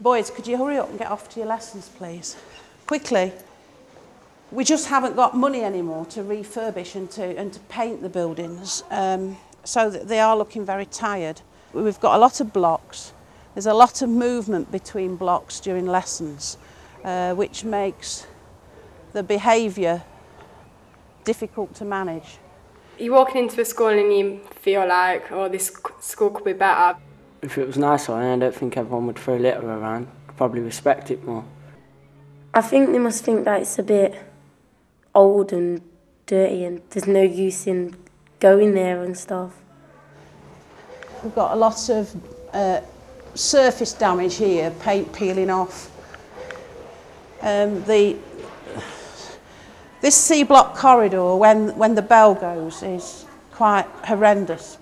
Boys, could you hurry up and get off to your lessons, please? Quickly. We just haven't got money anymore to refurbish and to paint the buildings, so that they are looking very tired. We've got a lot of blocks. There's a lot of movement between blocks during lessons, which makes the behaviour difficult to manage. You're walking into a school and you feel like, oh, this school could be better. If it was nicer, I don't think everyone would throw litter around. Probably respect it more. I think they must think that it's a bit old and dirty and there's no use in going there and stuff. We've got a lot of surface damage here, paint peeling off. This C-block corridor, when the bell goes, is quite horrendous.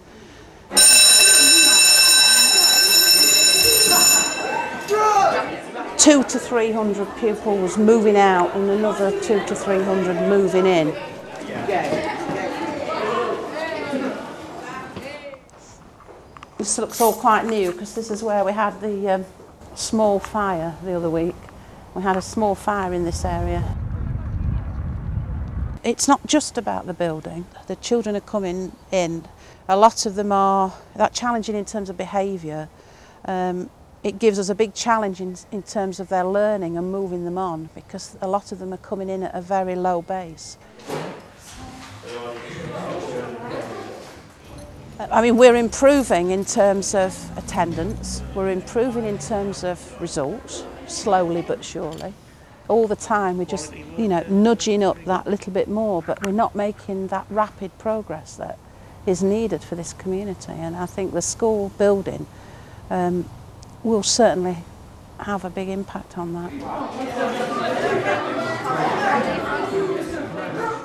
Two to 300 pupils moving out and another 200 to 300 moving in. This looks all quite new because this is where we had the small fire the other week. We had a small fire in this area. It's not just about the building. The children are coming in. A lot of them are that challenging in terms of behaviour. It gives us a big challenge in terms of their learning and moving them on, because a lot of them are coming in at a very low base. I mean, we're improving in terms of attendance, we're improving in terms of results, slowly but surely. All the time we're just, nudging up that little bit more, but we're not making that rapid progress that is needed for this community. And I think the school building will certainly have a big impact on that.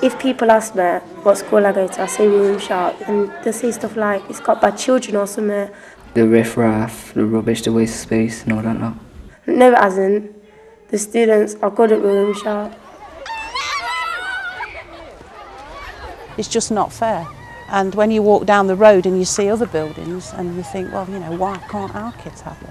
If people ask me what school I go to, I say William Sharp, and they say stuff like it's got bad children or something. The riff-raff, the rubbish, the waste of space and all that now. No, it hasn't. The students are good at William Sharp. It's just not fair. And when you walk down the road and you see other buildings and you think, well, why can't our kids have this?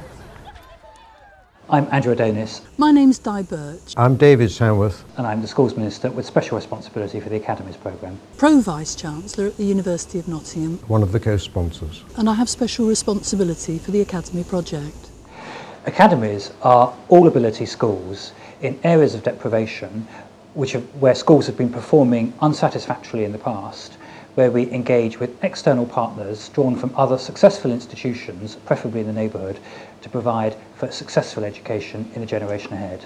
I'm Andrew Adonis. My name's Di Birch. I'm David Sanworth. And I'm the Schools Minister with special responsibility for the Academies programme. Pro-Vice-Chancellor at the University of Nottingham. One of the co-sponsors. And I have special responsibility for the Academy project. Academies are all-ability schools in areas of deprivation where schools have been performing unsatisfactorily in the past, where we engage with external partners drawn from other successful institutions, preferably in the neighbourhood, to provide for successful education in the generation ahead.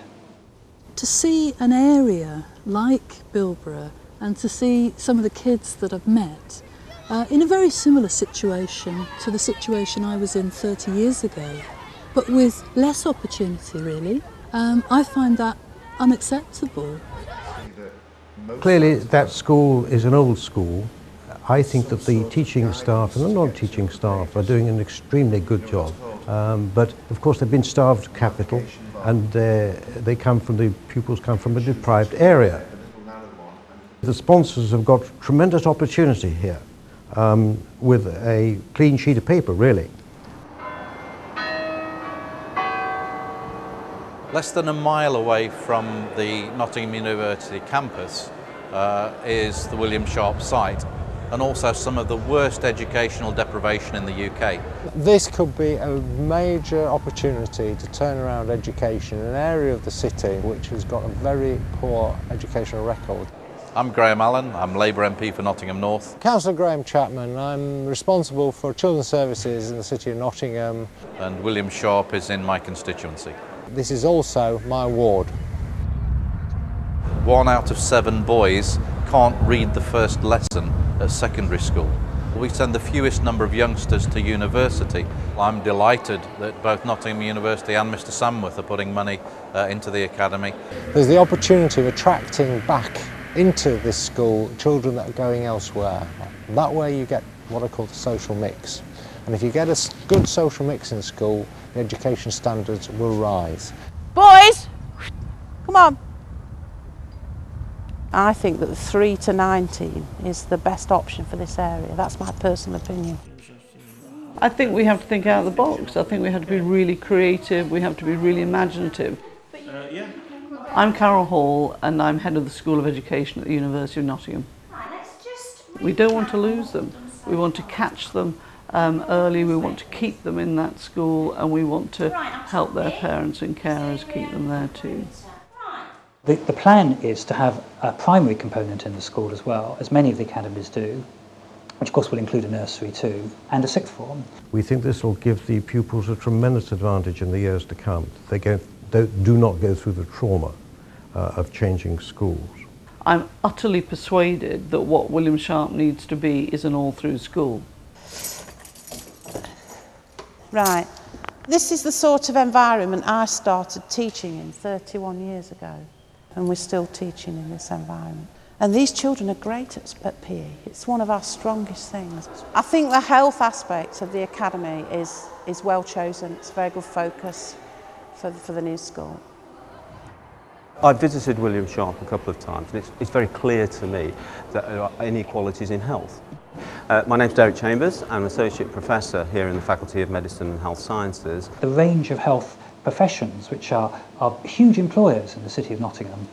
To see an area like Bilborough and to see some of the kids that I've met in a very similar situation to the situation I was in 30 years ago, but with less opportunity really, I find that unacceptable. Clearly that school is an old school. I think that the teaching staff and the non-teaching staff are doing an extremely good job. But of course they've been starved capital, and the pupils come from a deprived area. The sponsors have got tremendous opportunity here with a clean sheet of paper, really. Less than a mile away from the Nottingham University campus is the William Sharp site, and also some of the worst educational deprivation in the UK. This could be a major opportunity to turn around education in an area of the city which has got a very poor educational record. I'm Graham Allen, I'm Labour MP for Nottingham North. Councillor Graham Chapman, I'm responsible for children's services in the city of Nottingham. And William Sharp is in my constituency. This is also my ward. 1 out of 7 boys can't read the first lesson at secondary school. We send the fewest number of youngsters to university. I'm delighted that both Nottingham University and Mr Sanworth are putting money into the academy. There's the opportunity of attracting back into this school children that are going elsewhere. That way you get what I call the social mix. And if you get a good social mix in school, the education standards will rise. Boys, come on. I think that the 3 to 19 is the best option for this area. That's my personal opinion. I think we have to think out of the box. I think we have to be really creative, we have to be really imaginative. I'm Carol Hall and I'm head of the School of Education at the University of Nottingham. We don't want to lose them. We want to catch them early, we want to keep them in that school, and we want to help their parents and carers keep them there too. The plan is to have a primary component in the school as well, as many of the academies do, which of course will include a nursery too, and a sixth form. We think this will give the pupils a tremendous advantage in the years to come. They do not go through the trauma of changing schools. I'm utterly persuaded that what William Sharp needs to be is an all-through school. Right, this is the sort of environment I started teaching in 31 years ago, and we're still teaching in this environment. And these children are great at PE. It's one of our strongest things. I think the health aspect of the academy is well chosen. It's a very good focus for the new school. I've visited William Sharp a couple of times, and it's very clear to me that there are inequalities in health. My name's Derek Chambers. I'm an Associate Professor here in the Faculty of Medicine and Health Sciences. The range of health professions, which are huge employers in the City of Nottingham,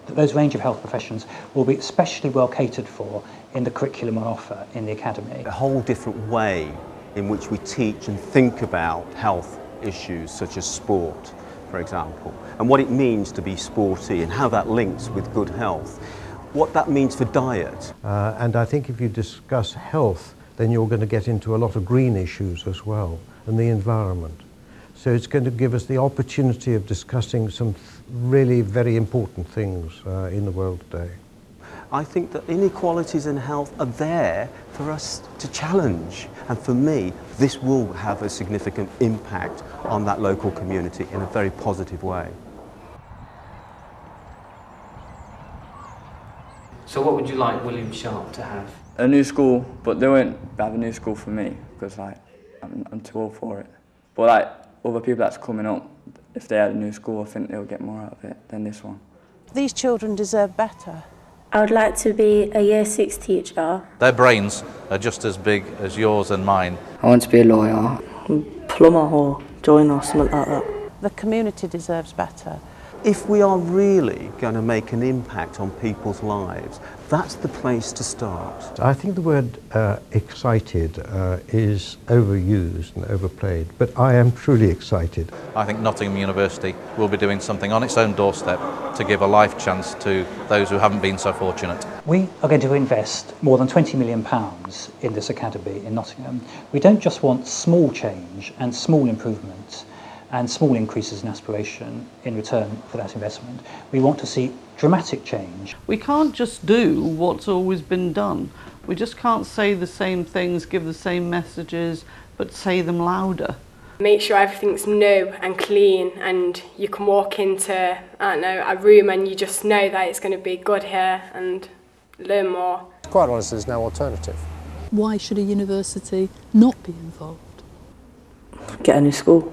those range of health professions will be especially well catered for in the curriculum on offer in the academy. A whole different way in which we teach and think about health issues such as sport, for example, and what it means to be sporty and how that links with good health, what that means for diet. And I think if you discuss health, then you're going to get into a lot of green issues as well, and the environment. So it's going to give us the opportunity of discussing some really very important things in the world today. I think that inequalities in health are there for us to challenge, and for me this will have a significant impact on that local community in a very positive way. So what would you like William Sharp to have? A new school, but they won't have a new school for me because I'm too old for it. But other people that's coming up, if they had a new school, I think they'll get more out of it than this one. These children deserve better. I would like to be a Year 6 teacher. Their brains are just as big as yours and mine. I want to be a lawyer, plumber or joiner, something like that. The community deserves better. If we are really going to make an impact on people's lives, that's the place to start. I think the word excited is overused and overplayed, but I am truly excited. I think Nottingham University will be doing something on its own doorstep to give a life chance to those who haven't been so fortunate. We are going to invest more than £20 million in this academy in Nottingham. We don't just want small change and small improvements and small increases in aspiration in return for that investment. We want to see dramatic change. We can't just do what's always been done. We just can't say the same things, give the same messages, but say them louder. Make sure everything's new and clean, and you can walk into, I don't know, a room and you just know that it's going to be good here and learn more. Quite honestly, there's no alternative. Why should a university not be involved? Get a new school.